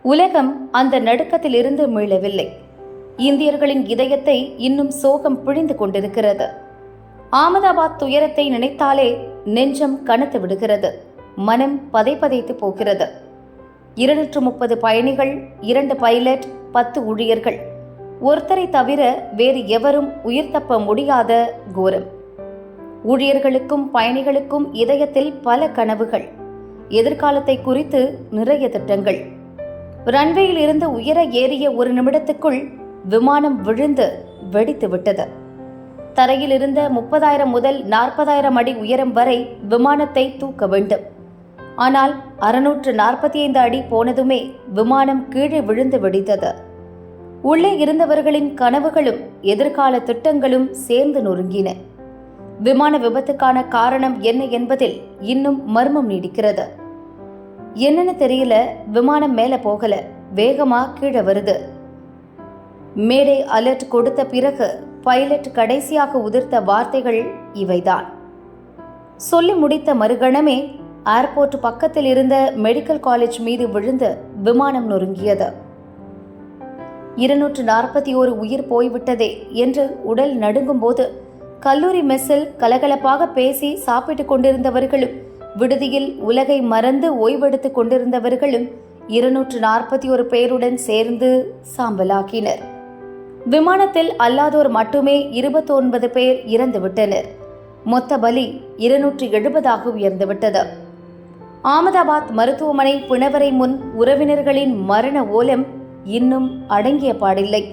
உலகம் அந்த நடுக்கத்திலிருந்து மீளவில்லை. இந்தியர்களின் இதயத்தை இன்னும் சோகம் பிழிந்து கொண்டிருக்கிறது. ஆமதாபாத் துயரத்தை நினைத்தாலே நெஞ்சம் கனத்து விடுகிறது, மனம் பதைபதைத்து போகிறது. 230 பயணிகள், 2 பைலட், 10 ஊழியர்கள், ஒருத்தரை தவிர வேறு எவரும் உயிர் தப்ப முடியாத கோரம். ஊழியர்களுக்கும் பயணிகளுக்கும் இதயத்தில் பல கனவுகள், எதிர்காலத்தை குறித்து நிறைய திட்டங்கள். ரன்வேயில் இருந்து உயர ஏறிய ஒரு நிமிடத்துக்குள் விமானம் விழுந்து வெடித்து விட்டது. தரையில் இருந்த 30,000 முதல் 40,000 அடி உயரம் வரை விமானத்தை தூக்க வேண்டும். ஆனால் 645 அடி போனதுமே விமானம் கீழே விழுந்து வெடித்தது. உள்ளே இருந்தவர்களின் கனவுகளும் எதிர்கால திட்டங்களும் சேர்ந்து நொறுங்கின. விமான விபத்துக்கான காரணம் என்ன என்பதில் இன்னும் மர்மம் நீடிக்கிறது. என்னன்னு தெரியல, விமானம் மேல போகல, வேகமா கீழே வருது. மேடே அலர்ட் கொடுத்த பிறகு பைலட் கடைசியாக உதிர்த்த வார்த்தைகள் இவைதான். சொல்லி முடித்த மறுகணமே ஏர்போர்ட் பக்கத்தில் இருந்த மெடிக்கல் காலேஜ் மீது விழுந்து விமானம் நொறுங்கியது. 241 உயிர் போய்விட்டதே என்று உடல் நடுங்கும் போது கல்லூரி மெஸ்ஸில் கலகலப்பாக பேசி சாப்பிட்டுக் கொண்டிருந்தவர்களும், விடுதியில் உலகை மறந்து ஓய்வெடுத்துக் கொண்டிருந்தவர்களும் 241 பேருடன் சேர்ந்து சாம்பலாக்கினர். விமானத்தில் அல்லாதோர் மட்டுமே 29 பேர் இறந்துவிட்டனர். மொத்த பலி 270 உயர்ந்துவிட்டது. ஆமதாபாத் மருத்துவமனை பிணவரை முன் உறவினர்களின் மரண ஓலம் இன்னும் அடங்கிய பாடில்லை.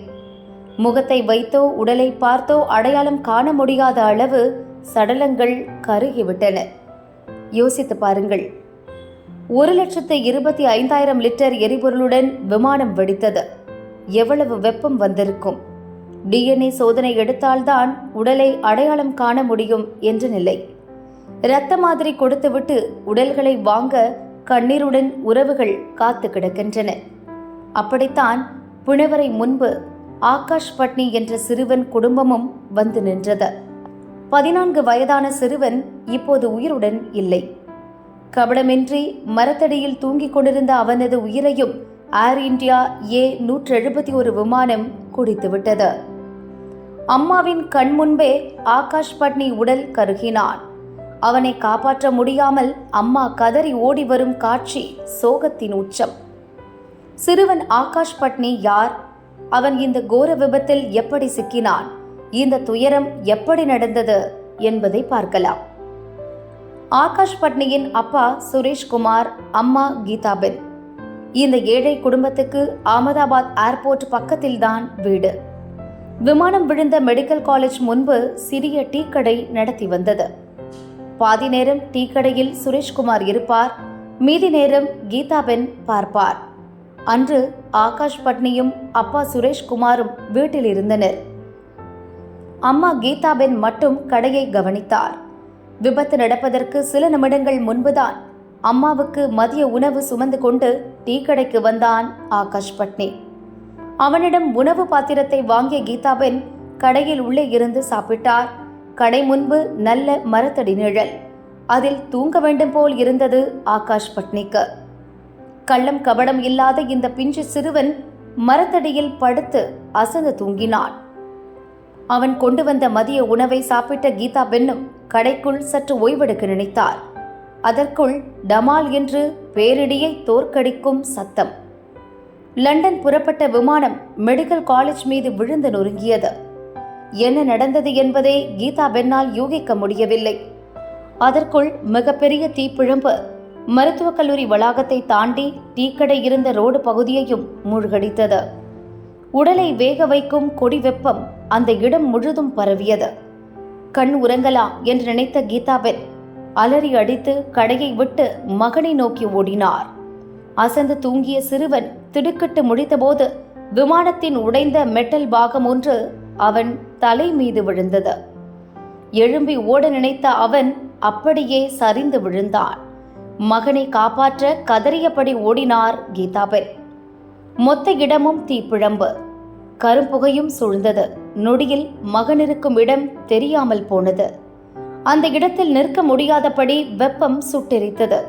முகத்தை வைத்தோ உடலை பார்த்தோ அடையாளம் காண முடியாத அளவு சடலங்கள் கருகிவிட்டன. யோசித்து பாருங்கள், 1,25,000 லிட்டர் எரிபொருளுடன் விமானம் வெடித்தது. எவ்வளவு வெப்பம் வந்திருக்கும்? DNA சோதனை எடுத்தால்தான் உடலை அடையாளம் காண முடியும் என்ற நிலை. இரத்த மாதிரி கொடுத்துவிட்டு உடல்களை வாங்க கண்ணீருடன் உறவுகள் காத்து கிடக்கின்றன. அப்படித்தான் பிணவரை முன்பு ஆகாஷ் பட்னி என்ற சிறுவன் குடும்பமும் வந்து நின்றது. 14 வயதான சிறுவன் இப்போது உயிருடன் இல்லை. கபடமின்றி மரத்தடியில் தூங்கிக் கொண்டிருந்த அவனது உயிரையும் ஏர் இந்தியா A171 விமானம் குடித்துவிட்டது. அம்மாவின் கண் முன்பே ஆகாஷ் பட்னி உடல் கருகினான். அவனை காப்பாற்ற முடியாமல் அம்மா கதறி ஓடி வரும் காட்சி சோகத்தின் உச்சம். சிறுவன் ஆகாஷ் பட்னி யார்? அவன் இந்த கோர விபத்தில் எப்படி சிக்கினான்? இந்த துயரம் எப்படி நடந்தது என்பதை பார்க்கலாம். ஆகாஷ் பட்னியின் அப்பா சுரேஷ்குமார், அம்மா கீதாபென். இந்த ஏழை குடும்பத்துக்கு ஆமதாபாத் ஏர்போர்ட் பக்கத்தில்தான் வீடு. விமானம் விழுந்த மெடிக்கல் காலேஜ் முன்பு சிறிய டீ கடை நடத்தி வந்தது. பாதி நேரம் டீ கடையில் சுரேஷ்குமார் இருப்பார், மீதி நேரம் கீதாபென் பார்ப்பார். அன்று ஆகாஷ் பட்னியும் அப்பா சுரேஷ்குமாரும் வீட்டில் இருந்தனர். அம்மா கீதாபென் மட்டும் கடையை கவனித்தார். விபத்து நடப்பதற்கு சில நிமிடங்கள் முன்புதான் அம்மாவுக்கு மதிய உணவு சுமந்து கொண்டு டீ கடைக்கு வந்தான் ஆகாஷ் பட்னி. அவனிடம் உணவு பாத்திரத்தை வாங்கிய கீதாபென் கடையில் உள்ளே இருந்து சாப்பிட்டார். கடை முன்பு நல்ல மரத்தடி நிழல், அதில் தூங்க வேண்டும் போல் இருந்தது ஆகாஷ் பட்னிக்கு. கள்ளம் கபடம் இல்லாத இந்த பிஞ்சு சிறுவன் மரத்தடியில் படுத்து அசந்து தூங்கினான். அவன் கொண்டு வந்த மதிய உணவை சாப்பிட்ட கீதாபென்னும் கடைக்குள் சற்று ஓய்வெடுக்க நினைத்தார். அதற்குள் டமால் என்று பேரிடியை தோற்கடிக்கும் சத்தம். லண்டன் புறப்பட்ட விமானம் மெடிக்கல் காலேஜ் மீது விழுந்து நொறுங்கியது. என்ன நடந்தது என்பதை கீதாபென்னால் யூகிக்க முடியவில்லை. அதற்குள் மிகப்பெரிய தீப்பிழம்பு மருத்துவக் கல்லூரி வளாகத்தை தாண்டி டீக்கடை இருந்த ரோடு பகுதியையும் மூழ்கடித்தது. உடலை வேக வைக்கும் கொடி வெப்பம் அந்த இடம் முழுதும் பரவியது. கண் உறங்கலாம் என்று நினைத்த கீதாபென் அலறி அடித்து கடையை விட்டு மகனை நோக்கி ஓடினார். அசந்து தூங்கிய சிறுவன் திடுக்கிட்டு முடித்தபோது விமானத்தின் உடைந்த மெட்டல் பாகம் ஒன்று அவன் தலை மீது விழுந்தது. எழும்பி ஓட நினைத்த அவன் அப்படியே சரிந்து விழுந்தான். மகனை காப்பாற்ற கதறியபடி ஓடினார் கீதாபென். மொத்த இடமும் தீப்பிழம்பு, கரும்புகையும் சூழ்ந்தது. நொடியில் மகன் இருக்கும் இடம் தெரியாமல் போனது. அந்த இடத்தில் நிற்க முடியாதபடி வெப்பம் சுட்டெரித்தது.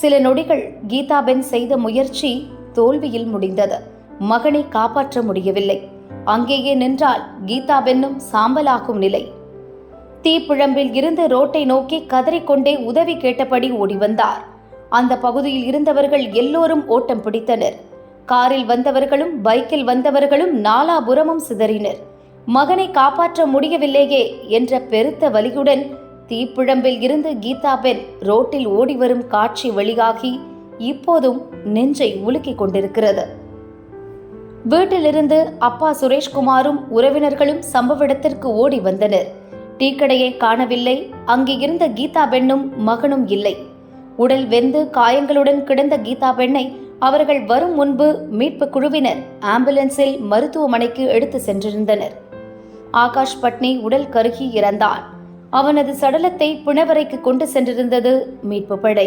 சில நொடிகள் கீதாபென் செய்த முயற்சி தோல்வியில் முடிந்தது. மகனை காப்பாற்ற முடியவில்லை. அங்கேயே நின்றால் கீதாபென்னும் சாம்பலாகும் நிலை. தீப்பிழம்பில் இருந்து ரோட்டை நோக்கி கதறிக்கொண்டே உதவி கேட்டபடி ஓடி வந்தார். அந்த பகுதியில் இருந்தவர்கள் எல்லோரும் ஓட்டம் பிடித்தனர். காரில் வந்தவர்களும் பைக்கில் வந்தவர்களும் நாலாபுறமும் சிதறினர். மகனை காப்பாற்ற முடியவில்லையே என்ற பெருத்த வலியுடன் தீப்பிழம்பில் இருந்து கீதாபென் ரோட்டில் ஓடிவரும் காட்சி வெளியாகி இப்போதும் நெஞ்சை உலுக்கிக் கொண்டிருக்கிறது. வீட்டிலிருந்து அப்பா சுரேஷ்குமாரும் உறவினர்களும் சம்பவ இடத்திற்கு ஓடி வந்தனர். டீக்கடையை காணவில்லை. அங்கே இருந்த கீதாபென்னும் மகனும் இல்லை. உடல் வெந்து காயங்களுடன் கிடந்த கீதாபெண்ணை அவர்கள் வரும் முன்பு மீட்பு குழுவினர் ஆம்புலன்ஸில் மருத்துவமனைக்கு எடுத்து சென்றிருந்தனர். ஆகாஷ் பட்னி உடல் கருகி இறந்தான். அவனது சடலத்தை பிணவரைக்கு கொண்டு சென்றிருந்தது மீட்பு படை.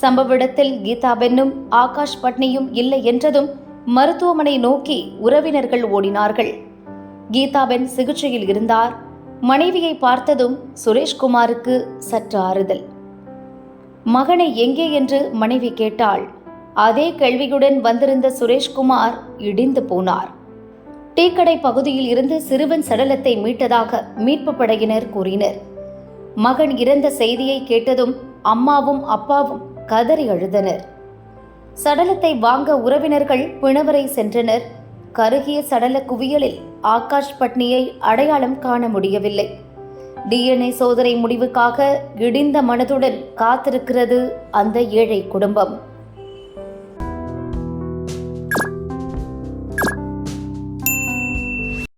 சம்பவ இடத்தில் கீதாபென்னும் ஆகாஷ் பட்னியும் இல்லை என்றதும் மருத்துவமனை நோக்கி உறவினர்கள் ஓடினார்கள். கீதாபென் சிகிச்சையில் இருந்தார். மனைவியை பார்த்ததும் சுரேஷ்குமாருக்கு சற்று ஆறுதல். மகனை எங்கே என்று மனைவி கேட்டாள். அதே கேள்வியுடன் வந்திருந்த சுரேஷ்குமார் இடிந்து போனார். டீக்கடை பகுதியில் இருந்து சிறுவன் சடலத்தை மீட்டதாக மீட்பு படையினர் கூறினர். மகன் இறந்த செய்தியை கேட்டதும் அம்மாவும் அப்பாவும் கதறி அழுதனர். சடலத்தை வாங்க உறவினர்கள் பிணவரை சென்றனர். கருகிய சடல குவியலில் ஆகாஷ் பட்னியை அடையாளம் காண முடியவில்லை. DNA சோதனை முடிவுக்காக இடிந்த மனதுடன் காத்திருக்கிறது அந்த ஏழை குடும்பம்.